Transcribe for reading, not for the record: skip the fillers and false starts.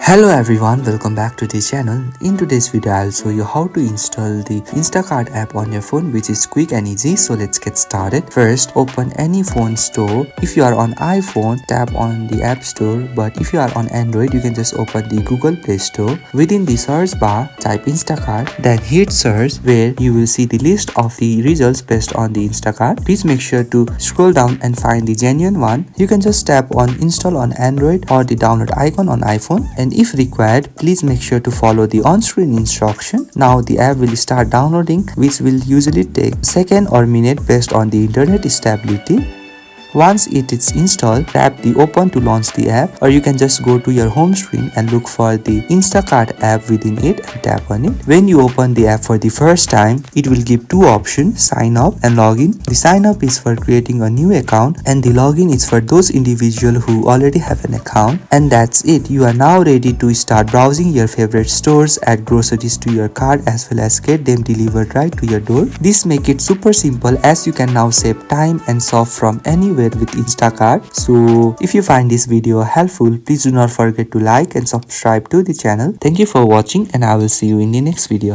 Hello everyone, welcome back to the channel. In today's video, I'll show you how to install the Instacart app on your phone, which is quick and easy. So let's get started. First, open any phone store. If you are on iPhone, tap on the App Store. But if you are on Android, you can just open the Google Play Store. Within the search bar, type Instacart, then hit search where you will see the list of the results based on the Instacart. Please make sure to scroll down and find the genuine one. You can just tap on install on Android or the download icon on iPhone, and if required, please make sure to follow the on-screen instruction. Now the app will start downloading, which will usually take second or minute based on the internet stability. Once it is installed, tap the open to launch the app, or you can just go to your home screen and look for the Instacart app within it and tap on it. When you open the app for the first time, it will give two options, sign up and login. The sign up is for creating a new account and the login is for those individuals who already have an account. And that's it. You are now ready to start browsing your favorite stores, add groceries to your cart as well as get them delivered right to your door. This makes it super simple as you can now save time and shop from anywhere with Instacart. So if you find this video helpful, please do not forget to like and subscribe to the channel. Thank you for watching and I will see you in the next video.